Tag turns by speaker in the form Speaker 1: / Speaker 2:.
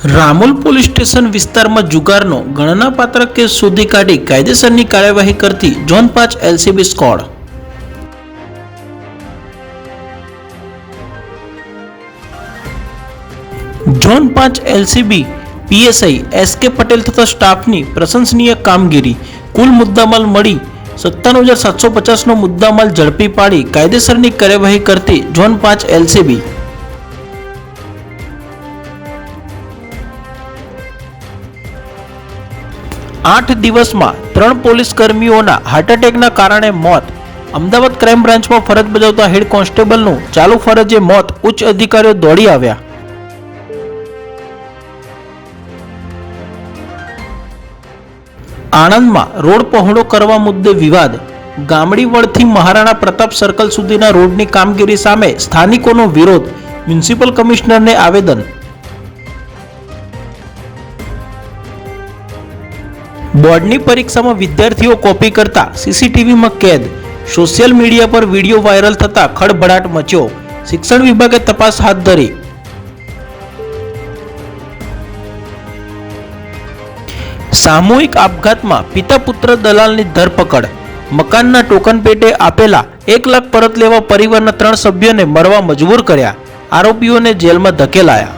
Speaker 1: Ramol police station વિસ્તારમાં જુગારનો ગણનાપાત્ર case શોધી કાઢી કાયદેસરની કાર્યવાહી કરતી zone 5 LCB squad. Zone 5 LCB PSI SK Patel તથા સ્ટાફની પ્રશંસનીય કામગીરી। કુલ મુદ્દામાલ મળી 57,750નો મુદ્દામાલ ઝડપી પાડી કાયદેસરની કાર્યવાહી કરતી ઝોન 5 એલસીબી। आठ दिवस में 3 पोलीस कर्मीओना हार्ट एटेकना कारणे मौत। अमदावाद क्राइम ब्रांच में फरज बजावता हेड कोन्स्टेबल चालू फरजे मौत। उच्च अधिकारीओ दौड़ी आव्या। आणंद में रोड पहोळो करवा मुद्दे विवाद। गामडीवळथी महाराणा प्रताप सर्कल सुधीना रोडनी कामगीरी सामे स्थानिकोनो विरोध। म्युनिसिपल कमिश्नर ने आवेदन। बोर्डनी परीक्षा में विद्यार्थीओ कॉपी करता सीसीटीवी में कैद। सोशल मीडिया पर वीडियो वायरल थता खळभळाट मच्यो। शिक्षण विभागे तपास हाथ धरी। सामूहिक आपघात में पिता पुत्र दलालनी धरपकड़। मकानना टोकन पेटे आपेला 1 लाख परत लेवा परिवारना 3 सभ्योने मरवा मजबूर कर्या। आरोपीओने जेल में धकेलाया।